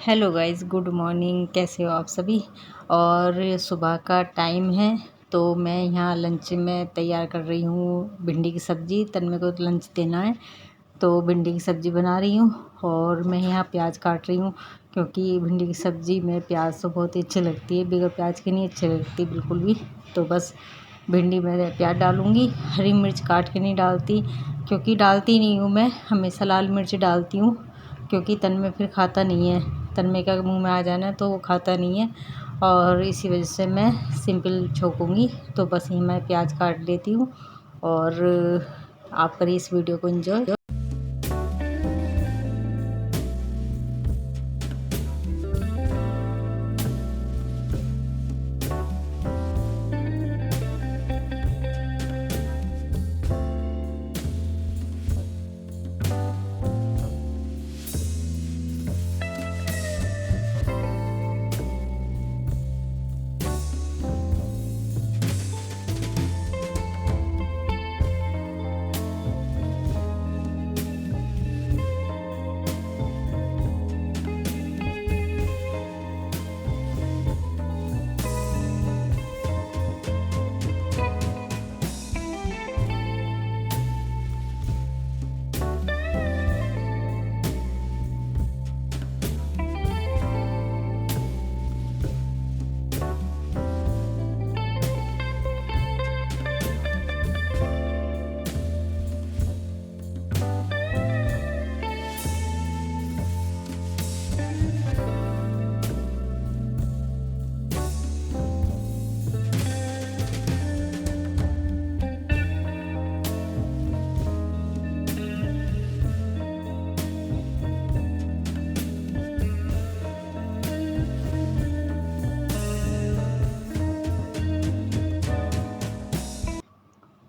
Hello guys, good morning. कैसे हो आप सभी। और सुबह का टाइम है तो मैं यहाँ लंच में तैयार कर रही हूँ भिंडी की सब्ज़ी। तन्मय को लंच देना है तो भिंडी की सब्ज़ी बना रही हूँ। और मैं यहाँ प्याज काट रही हूँ क्योंकि भिंडी की सब्ज़ी में प्याज तो बहुत ही अच्छी लगती है, बगैर प्याज के नहीं अच्छी लगती बिल्कुल भी। तो बस भिंडी में प्याज डालूँगी, हरी मिर्च काट के नहीं डालती क्योंकि डालती नहीं हूँ मैं, हमेशा लाल मिर्च डालती हूँ क्योंकि तन्मय फिर खाता नहीं है। तन्मय का मुंह में आ जाना तो वो खाता नहीं है और इसी वजह से मैं सिंपल छोकूँगी। तो बस ये मैं प्याज काट देती हूँ और आप करिए इस वीडियो को एंजॉय।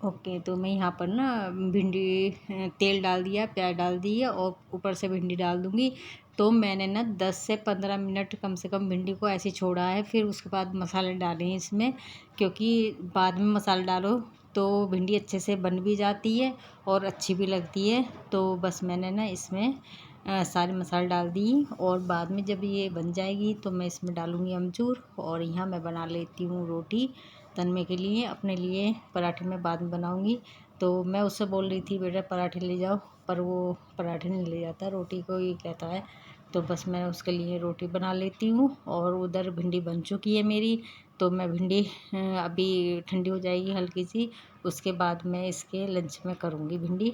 ओके, तो मैं यहाँ पर ना भिंडी तेल डाल दिया, प्याज डाल दिया और ऊपर से भिंडी डाल दूँगी। तो मैंने ना 10 से 15 मिनट कम से कम भिंडी को ऐसे छोड़ा है। फिर उसके बाद मसाले डाले हैं इसमें, क्योंकि बाद में मसाला डालो तो भिंडी अच्छे से बन भी जाती है और अच्छी भी लगती है। तो बस मैंने ना इसमें सारे मसाले डाल दिए और बाद में जब ये बन जाएगी तो मैं इसमें डालूँगी अमचूर। और यहाँ मैं बना लेती हूँ रोटी तन्मय के लिए, अपने लिए पराठे मैं बाद में बनाऊँगी। तो मैं उससे बोल रही थी बेटा पराठे ले जाओ, पर वो पराठे नहीं ले जाता, रोटी को ही कहता है। तो बस मैं उसके लिए रोटी बना लेती हूँ। और उधर भिंडी बन चुकी है मेरी। तो मैं भिंडी अभी ठंडी हो जाएगी हल्की सी, उसके बाद मैं इसके लंच में करूँगी भिंडी।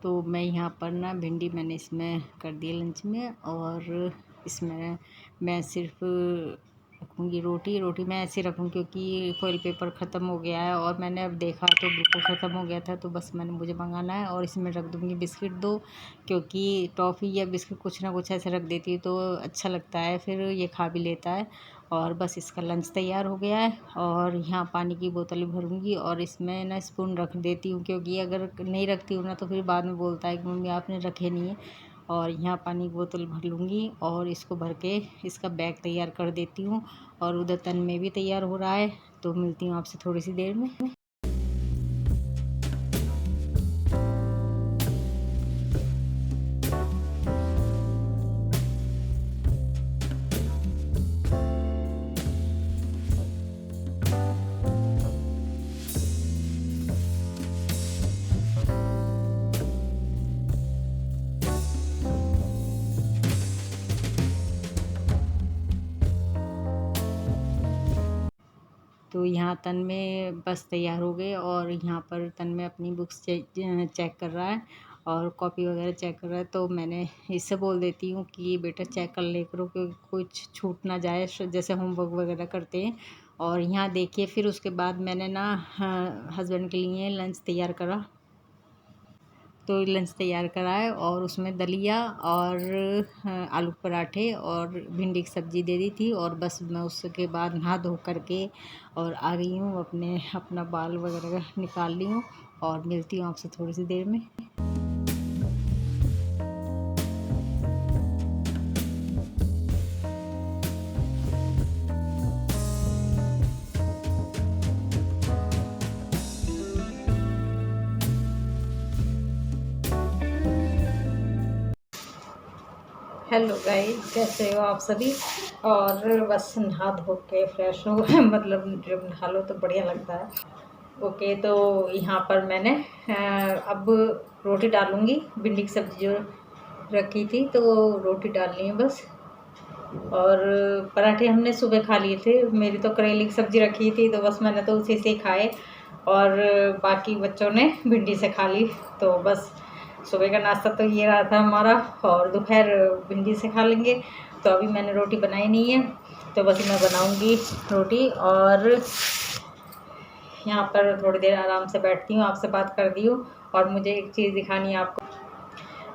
तो मैं यहाँ पर ना भिंडी मैंने इसमें कर दी लंच में। और इसमें मैं सिर्फ रखूँगी रोटी मैं ऐसे रखूँ क्योंकि फॉइल पेपर ख़त्म हो गया है और मैंने अब देखा तो बिल्कुल ख़त्म हो गया था। तो बस मुझे मंगाना है और इसमें रख दूँगी बिस्किट दो, क्योंकि टॉफ़ी या बिस्किट कुछ ना कुछ ऐसे रख देती है तो अच्छा लगता है, फिर ये खा भी लेता है। और बस इसका लंच तैयार हो गया है। और यहाँ पानी की बोतल भरूँगी और इसमें ना स्पून रख देती हूँ, क्योंकि अगर नहीं रखती हूँ ना तो फिर बाद में बोलता है कि मम्मी आपने रखे नहीं है। और यहाँ पानी की बोतल भर लूँगी और इसको भर के इसका बैग तैयार कर देती हूँ। और उधर तन्मय भी तैयार हो रहा है। तो मिलती हूँ आपसे थोड़ी सी देर में। तो यहाँ तन्मय बस तैयार हो गए और यहाँ पर तन्मय अपनी बुक्स चेक कर रहा है। और कॉपी वगैरह चेक कर रहा है। तो मैंने इससे बोल देती हूँ कि बेटा चेक कर ले करो कि कुछ छूट ना जाए, जैसे होमवर्क वगैरह करते हैं। और यहाँ देखिए फिर उसके बाद मैंने ना हस्बैंड के लिए लंच तैयार करा। तो लंच तैयार कराए और उसमें दलिया और आलू पराठे और भिंडी की सब्ज़ी दे दी थी। और बस मैं उसके बाद नहा धो करके और आ गई हूँ, अपना बाल वगैरह निकाल ली हूँ और मिलती हूँ आपसे थोड़ी सी देर में। हेलो गाइस, कैसे हो आप सभी। और बस नहा धो के फ्रेश हो मतलब जब नहा लो तो बढ़िया लगता है। ओके, तो यहाँ पर मैंने अब रोटी डालूँगी। भिंडी की सब्ज़ी जो रखी थी तो रोटी डालनी है बस। और पराठे हमने सुबह खा लिए थे। मेरी तो करेले की सब्ज़ी रखी थी तो बस मैंने तो उसी से खाए और बाकी बच्चों ने भिंडी से खा ली। तो बस सुबह का नाश्ता तो ये रहा था हमारा और दोपहर भिंडी से खा लेंगे। तो अभी मैंने रोटी बनाई नहीं है तो बस मैं बनाऊंगी रोटी और यहाँ पर थोड़ी देर आराम से बैठती हूँ, आपसे बात कर दी हूँ। और मुझे एक चीज़ दिखानी है आपको।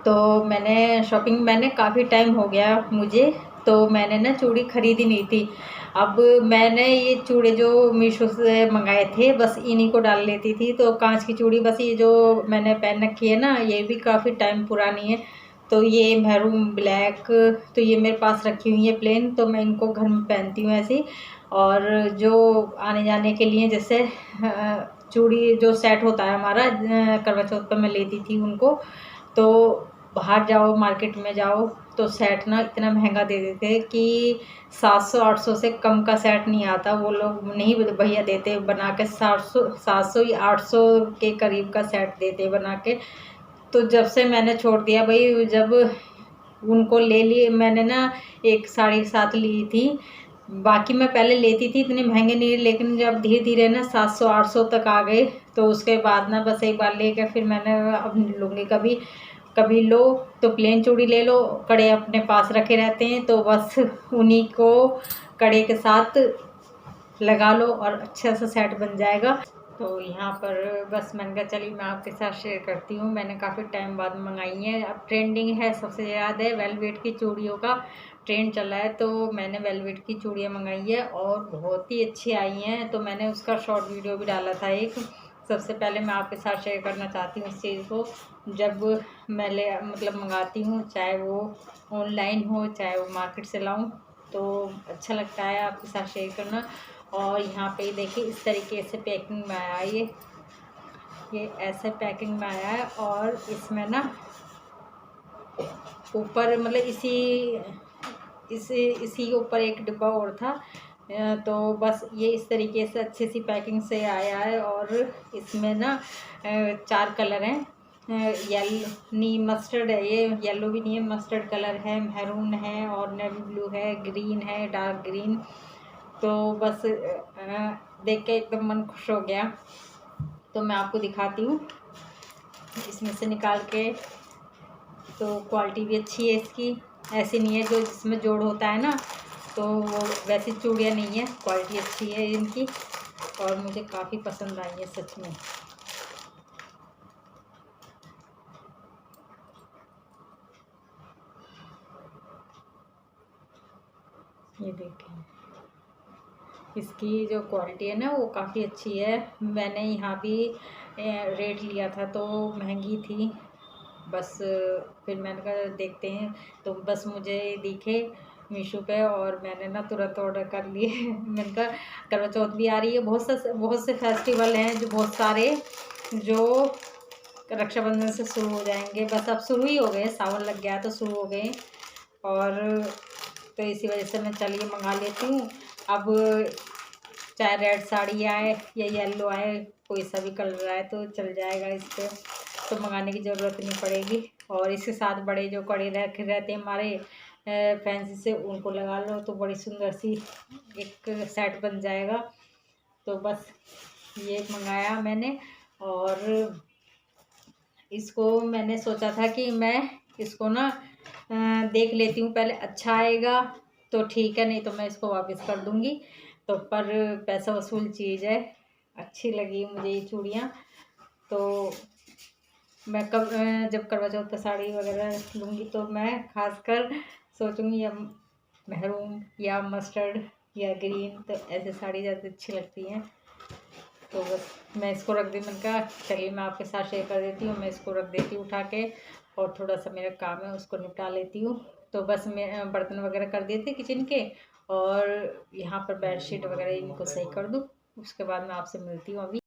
तो मैंने काफ़ी टाइम हो गया मुझे, तो मैंने ना चूड़ी ख़रीदी नहीं थी। अब मैंने ये चूड़े जो मीशो से मंगाए थे बस इन्हीं को डाल लेती थी। तो कांच की चूड़ी बस ये जो मैंने पहन रखी है ना, ये भी काफ़ी टाइम पुरानी है। तो ये मैरून ब्लैक, तो ये मेरे पास रखी हुई है प्लेन। तो मैं इनको घर में पहनती हूँ ऐसे ही। और जो आने जाने के लिए जैसे चूड़ी जो सेट होता है हमारा करवा चौथ पर मैं लेती थी उनको। तो बाहर जाओ, मार्केट में जाओ तो सेट ना इतना महंगा दे देते हैं कि 700-800 से कम का सेट नहीं आता। वो लोग नहीं भैया देते बना के, 700 या 800 के करीब का सेट देते बना के। तो जब से मैंने छोड़ दिया भाई, जब उनको ले लिए मैंने ना एक साड़ी साथ ली थी। बाकी मैं पहले लेती थी इतने महंगे नहीं, लेकिन जब धीरे धीरे ना 700-800 तक आ गए तो उसके बाद ना बस एक बार लेके फिर मैंने अब नहीं लूँगी कभी। कभी लो तो प्लेन चूड़ी ले लो, कड़े अपने पास रखे रहते हैं तो बस उन्हीं को कड़े के साथ लगा लो और अच्छा सा सेट बन जाएगा। तो यहाँ पर बस मैंने कहा चलिए मैं आपके साथ शेयर करती हूँ। मैंने काफ़ी टाइम बाद मंगाई है। अब ट्रेंडिंग है, सबसे याद है वेलवेट की चूड़ियों का ट्रेंड चला है। तो मैंने वेलवेट की चूड़ियाँ मंगाई है और बहुत ही अच्छी आई हैं। तो मैंने उसका शॉर्ट वीडियो भी डाला था एक। सबसे पहले मैं आपके साथ शेयर करना चाहती हूँ इस चीज़ को। जब मैं मतलब मंगाती हूँ, चाहे वो ऑनलाइन हो चाहे वो मार्केट से लाऊँ, तो अच्छा लगता है आपके साथ शेयर करना। और यहाँ पे देखिए इस तरीके से पैकिंग में आया है। ये ऐसे पैकिंग में आया है और इसमें ना ऊपर मतलब इसी के ऊपर एक डिब्बा और था। तो बस ये इस तरीके से अच्छी सी पैकिंग से आया है। और इसमें ना 4 कलर हैं। येलो नहीं, मस्टर्ड है, ये येलो भी नहीं है, मस्टर्ड कलर है, मैरून है और नेवी ब्लू है, ग्रीन है, डार्क ग्रीन। तो बस देख के एकदम मन खुश हो गया। तो मैं आपको दिखाती हूँ इसमें से निकाल के। तो क्वालिटी भी अच्छी है इसकी, ऐसी नहीं है जो जिसमें जोड़ होता है ना, तो वो वैसी चूड़ियाँ नहीं है, क्वालिटी अच्छी है इनकी और मुझे काफ़ी पसंद आई है सच में। ये देखें, इसकी जो क्वालिटी है ना वो काफ़ी अच्छी है। मैंने यहाँ भी रेट लिया था तो महंगी थी। बस फिर मैंने कहा देखते हैं, तो बस मुझे दिखे मीशो पे और मैंने ना तुरंत ऑर्डर कर लिए। मैंने कहा करवा चौथ भी आ रही है, बहुत से फेस्टिवल हैं जो बहुत सारे जो रक्षाबंधन से शुरू हो जाएंगे। बस अब शुरू ही हो गए, सावन लग गया तो शुरू हो गए। और तो इसी वजह से मैं चलिए मंगा लेती हूँ। अब चाहे रेड साड़ी आए या येलो आए, कोई सा भी कलर आए तो चल जाएगा इस पर, तो मंगाने की ज़रूरत नहीं पड़ेगी। और इसके साथ बड़े जो कड़े रहते हैं हमारे फैंसी से, उनको लगा लो तो बड़ी सुंदर सी एक सेट बन जाएगा। तो बस ये मंगाया मैंने। और इसको मैंने सोचा था कि मैं इसको ना देख लेती हूँ पहले, अच्छा आएगा तो ठीक है, नहीं तो मैं इसको वापस कर दूँगी। तो पर पैसा वसूल चीज़ है, अच्छी लगी मुझे ये चूड़ियाँ। तो मैं कब जब करवा चौथ पे साड़ी वगैरह लूँगी तो मैं खासकर सोचूँगी या महरून या मस्टर्ड या ग्रीन, तो ऐसे साड़ी ज़्यादा अच्छी लगती हैं। तो बस मैं इसको रख दी, मैंने कहा चलिए मैं आपके साथ शेयर कर देती हूँ। मैं इसको रख देती हूँ उठा के, और थोड़ा सा मेरा काम है उसको निपटा लेती हूँ। तो बस मैं बर्तन वगैरह कर दिए थे किचन के, और यहाँ पर बेडशीट वगैरह इनको सही कर दूँ, उसके बाद मैं आपसे मिलती हूँ। अभी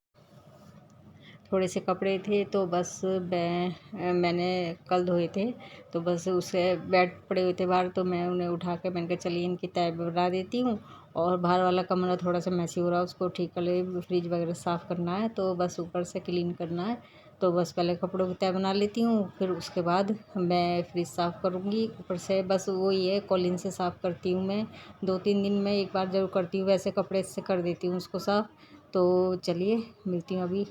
थोड़े से कपड़े थे तो बस मैंने कल धोए थे, तो बस उसे बेड पड़े हुए थे बाहर, तो मैं उन्हें उठा के मैंने कहा चलिए इनकी तय बना देती हूँ। और बाहर वाला कमरा थोड़ा सा मैसी हो रहा है, उसको ठीक कर ले, फ्रिज वगैरह साफ़ करना है, तो बस ऊपर से क्लीन करना है। तो बस पहले कपड़ों की तय बना लेती हूँ, फिर उसके बाद मैं फ्रिज साफ़ करूँगी ऊपर से। बस वही है, कॉलिन से साफ़ करती हूँ मैं, 2-3 दिन में एक बार ज़रूर करती हूँ, वैसे कपड़े से कर देती हूँ उसको साफ़। तो चलिए मिलती हूँ अभी।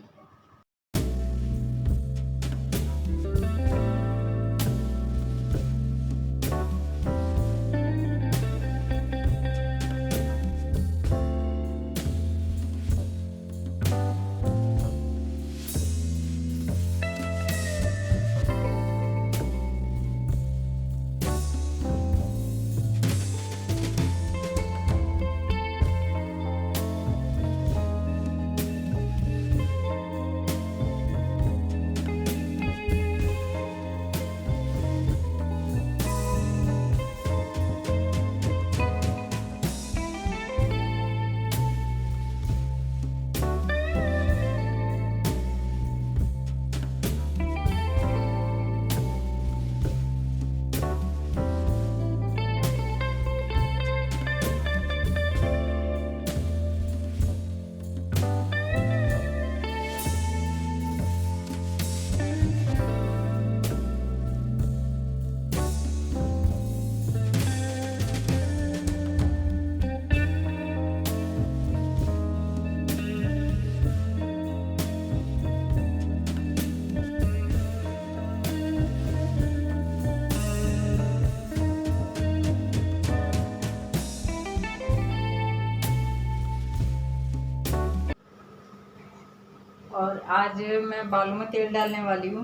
और आज मैं बालों में तेल डालने वाली हूँ,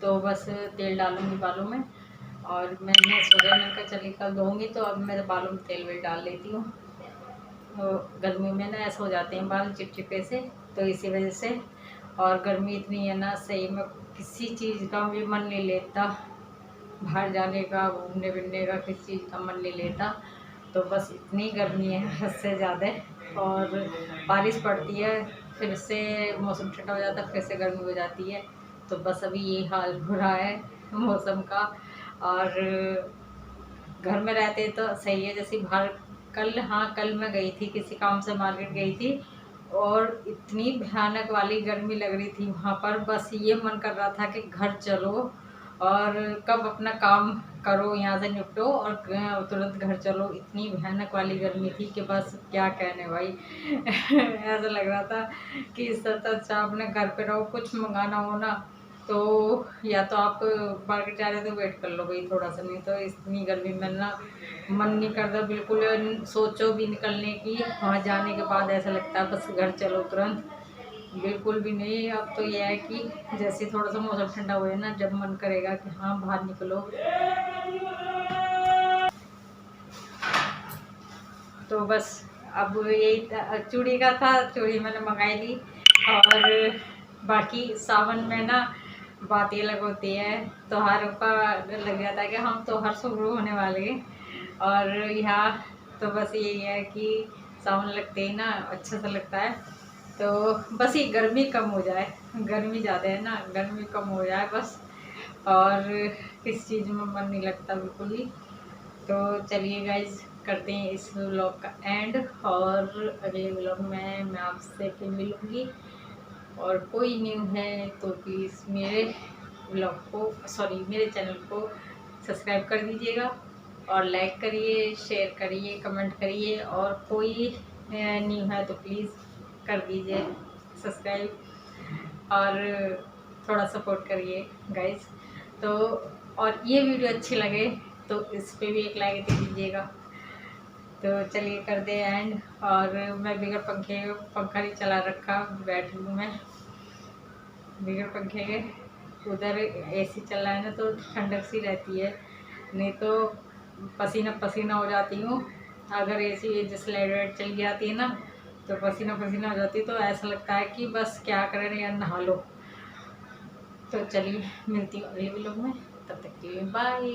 तो बस तेल डालूँगी बालों में। और मैंने सोचा, मैंने कहा चलिए कल धोऊँगी, तो अब मैं बालों में तेल वेल डाल लेती हूँ। तो गर्मी में ना ऐसा हो जाते हैं बाल चिपचिपे से, तो इसी वजह से। और गर्मी इतनी है ना, सही में किसी चीज़ का भी मन नहीं लेता, बाहर जाने का, घूमने फिरने का किसी चीज़ का मन नहीं लेता। तो बस इतनी गर्मी है हद से ज़्यादा। और बारिश पड़ती है, फिर से मौसम ठंडा हो जाता है, फिर से गर्मी हो जाती है। तो बस अभी ये हाल हो रहा है मौसम का। और घर में रहते तो सही है, जैसे बाहर कल, हाँ कल मैं गई थी किसी काम से, मार्केट गई थी, और इतनी भयानक वाली गर्मी लग रही थी वहाँ पर। बस ये मन कर रहा था कि घर चलो और कब अपना काम करो, यहाँ से निपटो और तुरंत घर चलो। इतनी भयानक वाली गर्मी थी कि बस क्या कहने भाई ऐसा लग रहा था कि इससे तो अच्छा अपने घर पे रहो। कुछ मंगाना हो ना, तो या तो आप मार्केट जा रहे हो तो वेट कर लो भाई थोड़ा सा, नहीं तो इतनी गर्मी में ना मन नहीं करता बिल्कुल, सोचो भी निकलने की। वहाँ जाने के बाद ऐसा लगता है बस घर चलो तुरंत, बिल्कुल भी नहीं। अब तो यह है कि जैसे थोड़ा सा मौसम ठंडा हुए ना, जब मन करेगा कि हाँ बाहर निकलो। तो बस अब यही चूड़ी का था, चूड़ी मैंने मंगाई ली। और बाकी सावन में ना बात ये अलग होती है, त्योहारों का लग जाता है कि हम त्योहार शुरू होने वाले हैं। और यहाँ तो बस यही है कि सावन लगते ही ना अच्छा सा लगता है। तो बस ये गर्मी कम हो जाए, गर्मी ज़्यादा है ना, गर्मी कम हो जाए बस। और किस चीज़ में मन नहीं लगता बिल्कुल ही। तो चलिए गाइज, करते हैं इस व्लॉग का एंड, और अगले व्लॉग में मैं आपसे फिर मिलूँगी। और कोई न्यू है तो प्लीज़ मेरे व्लॉग को, सॉरी मेरे चैनल को सब्सक्राइब कर दीजिएगा, और लाइक करिए, शेयर करिए, कमेंट करिए। और कोई न्यू है तो प्लीज़ कर दीजिए सब्सक्राइब। और थोड़ा सपोर्ट करिए गाइज। तो और ये वीडियो अच्छी लगे तो इस पे भी एक लाइक दे दीजिएगा। तो चलिए कर दे एंड। और मैं बगैर पंखे, पंखा नहीं चला रखा, बैठी हूँ मैं बगैर पंखे के। उधर एसी चल रहा है ना तो ठंडक सी रहती है, नहीं तो पसीना पसीना हो जाती हूँ। अगर एसी जैसे लाइट वाइट चली जाती है ना तो पसीना पसीना हो जाती है, तो ऐसा लगता है कि बस क्या करें यार, नहा लो। तो चलिए मिलती हूँ अगले व्लॉग में, तब तक के लिए बाय।